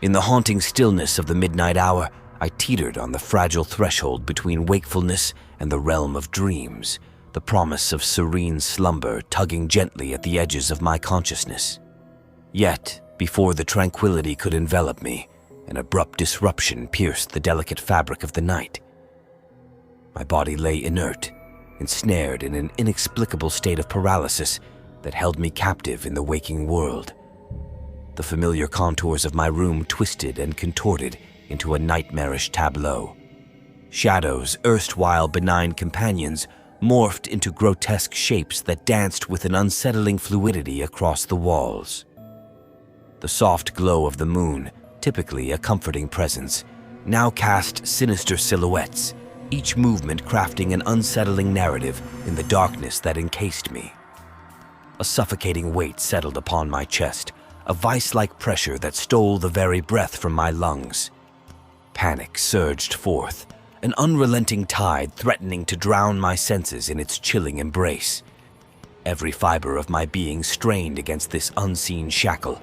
In the haunting stillness of the midnight hour, I teetered on the fragile threshold between wakefulness and the realm of dreams, the promise of serene slumber tugging gently at the edges of my consciousness. Yet, before the tranquility could envelop me, an abrupt disruption pierced the delicate fabric of the night. My body lay inert, ensnared in an inexplicable state of paralysis that held me captive in the waking world. The familiar contours of my room twisted and contorted into a nightmarish tableau. Shadows, erstwhile benign companions, morphed into grotesque shapes that danced with an unsettling fluidity across the walls. The soft glow of the moon, typically a comforting presence, now cast sinister silhouettes, each movement crafting an unsettling narrative in the darkness that encased me. A suffocating weight settled upon my chest, a vice-like pressure that stole the very breath from my lungs. Panic surged forth, an unrelenting tide threatening to drown my senses in its chilling embrace. Every fiber of my being strained against this unseen shackle,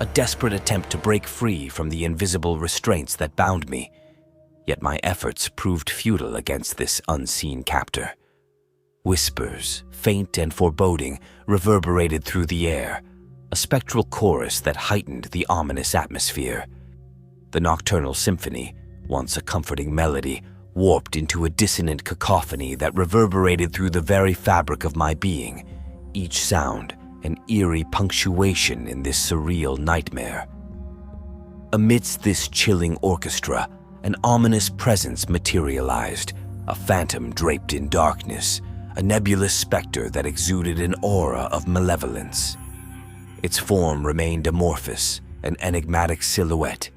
a desperate attempt to break free from the invisible restraints that bound me. Yet my efforts proved futile against this unseen captor. Whispers, faint and foreboding, reverberated through the air, a spectral chorus that heightened the ominous atmosphere. The nocturnal symphony, once a comforting melody, warped into a dissonant cacophony that reverberated through the very fabric of my being, each sound an eerie punctuation in this surreal nightmare. Amidst this chilling orchestra, an ominous presence materialized, a phantom draped in darkness, a nebulous specter that exuded an aura of malevolence. Its form remained amorphous, an enigmatic silhouette,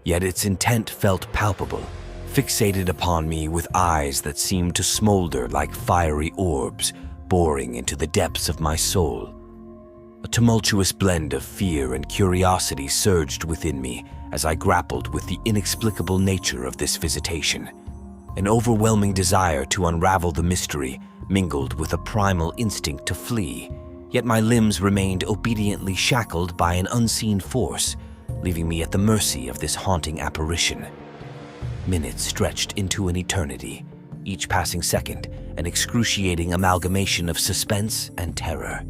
yet its intent felt palpable, fixated upon me with eyes that seemed to smolder like fiery orbs, boring into the depths of my soul. A tumultuous blend of fear and curiosity surged within me as I grappled with the inexplicable nature of this visitation. An overwhelming desire to unravel the mystery mingled with a primal instinct to flee, yet my limbs remained obediently shackled by an unseen force, leaving me at the mercy of this haunting apparition. Minutes stretched into an eternity, each passing second an excruciating amalgamation of suspense and terror.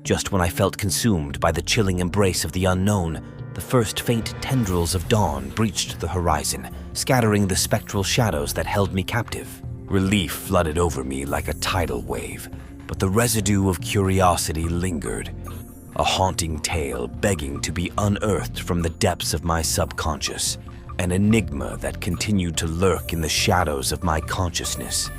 Just when I felt consumed by the chilling embrace of the unknown, the first faint tendrils of dawn breached the horizon, scattering the spectral shadows that held me captive. Relief flooded over me like a tidal wave, but the residue of curiosity lingered, a haunting tale begging to be unearthed from the depths of my subconscious, an enigma that continued to lurk in the shadows of my consciousness,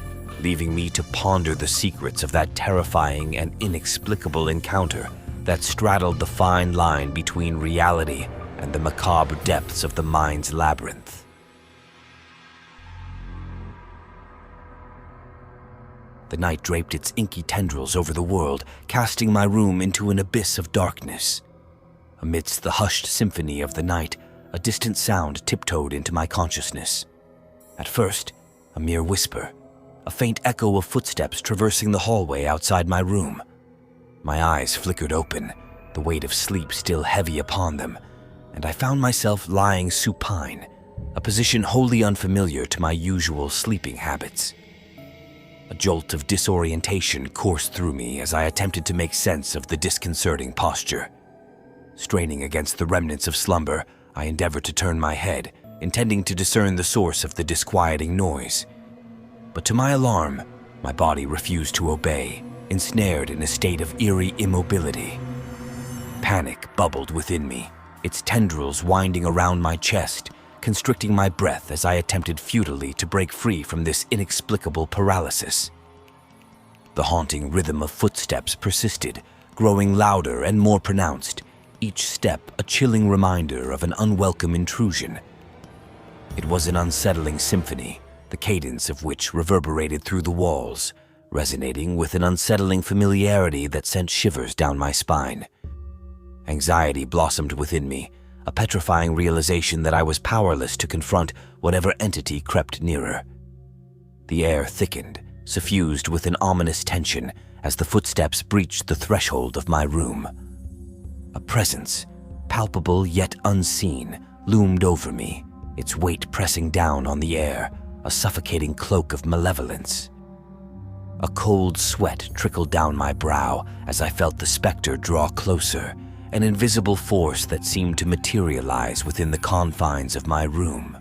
leaving me to ponder the secrets of that terrifying and inexplicable encounter that straddled the fine line between reality and the macabre depths of the mind's labyrinth. The night draped its inky tendrils over the world, casting my room into an abyss of darkness. Amidst the hushed symphony of the night, a distant sound tiptoed into my consciousness. At first, a mere whisper, a faint echo of footsteps traversing the hallway outside my room. My eyes flickered open, the weight of sleep still heavy upon them, and I found myself lying supine, a position wholly unfamiliar to my usual sleeping habits. A jolt of disorientation coursed through me as I attempted to make sense of the disconcerting posture. Straining against the remnants of slumber, I endeavored to turn my head, intending to discern the source of the disquieting noise. But to my alarm, my body refused to obey, ensnared in a state of eerie immobility. Panic bubbled within me, its tendrils winding around my chest, constricting my breath as I attempted futilely to break free from this inexplicable paralysis. The haunting rhythm of footsteps persisted, growing louder and more pronounced, each step a chilling reminder of an unwelcome intrusion. It was an unsettling symphony, the cadence of which reverberated through the walls, resonating with an unsettling familiarity that sent shivers down my spine. Anxiety blossomed within me, a petrifying realization that I was powerless to confront whatever entity crept nearer. The air thickened, suffused with an ominous tension as the footsteps breached the threshold of my room. A presence, palpable yet unseen, loomed over me, its weight pressing down on the air, a suffocating cloak of malevolence. A cold sweat trickled down my brow as I felt the specter draw closer, an invisible force that seemed to materialize within the confines of my room.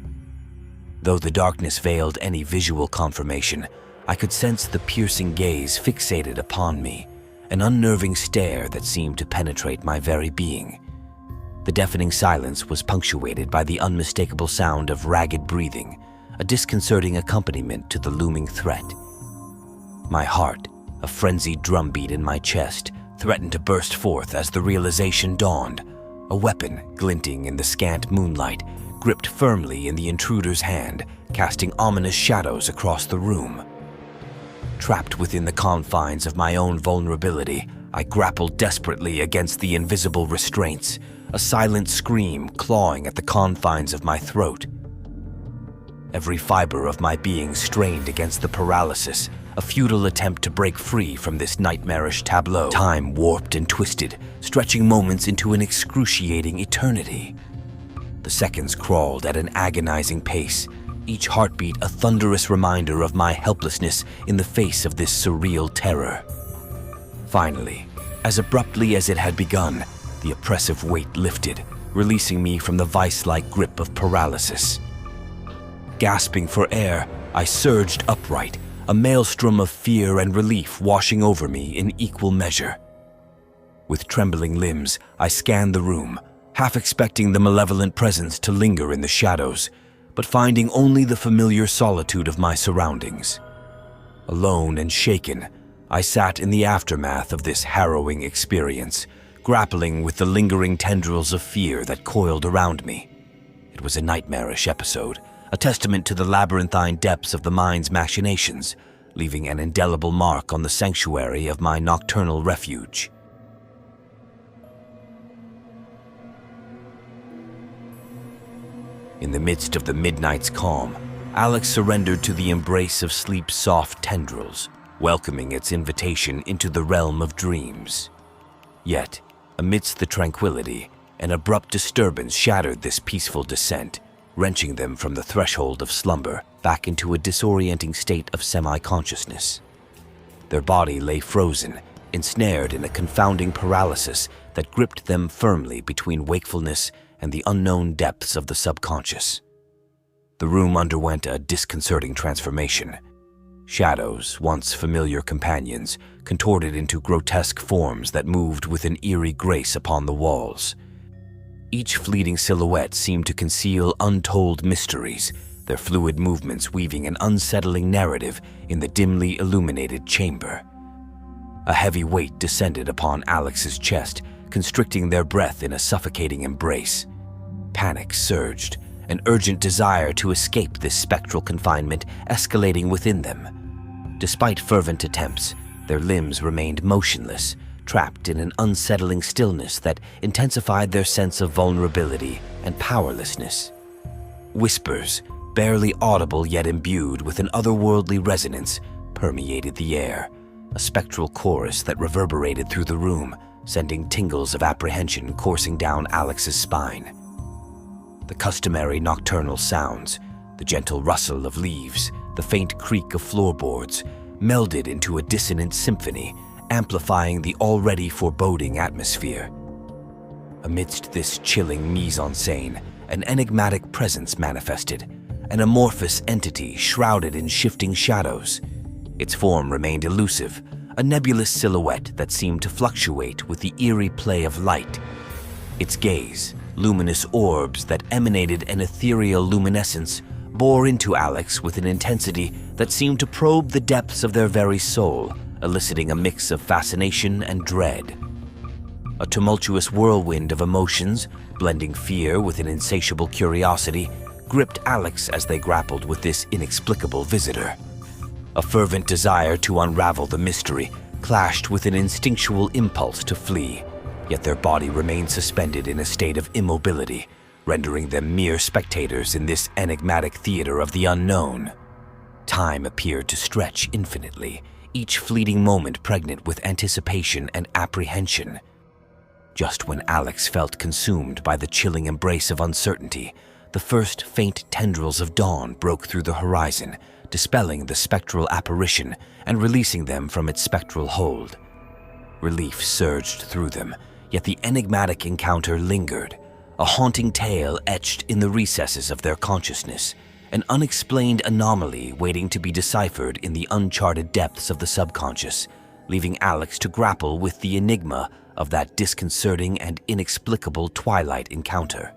Though the darkness veiled any visual confirmation, I could sense the piercing gaze fixated upon me, an unnerving stare that seemed to penetrate my very being. The deafening silence was punctuated by the unmistakable sound of ragged breathing, a disconcerting accompaniment to the looming threat. My heart, a frenzied drumbeat in my chest, threatened to burst forth as the realization dawned. A weapon, glinting in the scant moonlight, gripped firmly in the intruder's hand, casting ominous shadows across the room. Trapped within the confines of my own vulnerability, I grappled desperately against the invisible restraints, a silent scream clawing at the confines of my throat. Every fiber of my being strained against the paralysis, a futile attempt to break free from this nightmarish tableau. Time warped and twisted, stretching moments into an excruciating eternity. The seconds crawled at an agonizing pace, each heartbeat a thunderous reminder of my helplessness in the face of this surreal terror. Finally, as abruptly as it had begun, the oppressive weight lifted, releasing me from the vice-like grip of paralysis. Gasping for air, I surged upright, a maelstrom of fear and relief washing over me in equal measure. With trembling limbs, I scanned the room, half expecting the malevolent presence to linger in the shadows, but finding only the familiar solitude of my surroundings. Alone and shaken, I sat in the aftermath of this harrowing experience, grappling with the lingering tendrils of fear that coiled around me. It was a nightmarish episode, a testament to the labyrinthine depths of the mind's machinations, leaving an indelible mark on the sanctuary of my nocturnal refuge. In the midst of the midnight's calm, Alex surrendered to the embrace of sleep's soft tendrils, welcoming its invitation into the realm of dreams. Yet, amidst the tranquility, an abrupt disturbance shattered this peaceful descent, wrenching them from the threshold of slumber back into a disorienting state of semi-consciousness. Their body lay frozen, ensnared in a confounding paralysis that gripped them firmly between wakefulness and the unknown depths of the subconscious. The room underwent a disconcerting transformation. Shadows, once familiar companions, contorted into grotesque forms that moved with an eerie grace upon the walls. Each fleeting silhouette seemed to conceal untold mysteries, their fluid movements weaving an unsettling narrative in the dimly illuminated chamber. A heavy weight descended upon Alex's chest, constricting their breath in a suffocating embrace. Panic surged, an urgent desire to escape this spectral confinement escalating within them. Despite fervent attempts, their limbs remained motionless, trapped in an unsettling stillness that intensified their sense of vulnerability and powerlessness. Whispers, barely audible yet imbued with an otherworldly resonance, permeated the air, a spectral chorus that reverberated through the room, sending tingles of apprehension coursing down Alex's spine. The customary nocturnal sounds, the gentle rustle of leaves, the faint creak of floorboards, melded into a dissonant symphony, amplifying the already foreboding atmosphere. Amidst this chilling mise-en-scène, an enigmatic presence manifested, an amorphous entity shrouded in shifting shadows. Its form remained elusive, a nebulous silhouette that seemed to fluctuate with the eerie play of light. Its gaze, luminous orbs that emanated an ethereal luminescence, bore into Alex with an intensity that seemed to probe the depths of their very soul, eliciting a mix of fascination and dread. A tumultuous whirlwind of emotions, blending fear with an insatiable curiosity, gripped Alex as they grappled with this inexplicable visitor. A fervent desire to unravel the mystery clashed with an instinctual impulse to flee, yet their body remained suspended in a state of immobility, rendering them mere spectators in this enigmatic theater of the unknown. Time appeared to stretch infinitely, each fleeting moment pregnant with anticipation and apprehension. Just when Alex felt consumed by the chilling embrace of uncertainty, the first faint tendrils of dawn broke through the horizon, dispelling the spectral apparition and releasing them from its spectral hold. Relief surged through them, yet the enigmatic encounter lingered, a haunting tale etched in the recesses of their consciousness, an unexplained anomaly waiting to be deciphered in the uncharted depths of the subconscious, leaving Alex to grapple with the enigma of that disconcerting and inexplicable twilight encounter.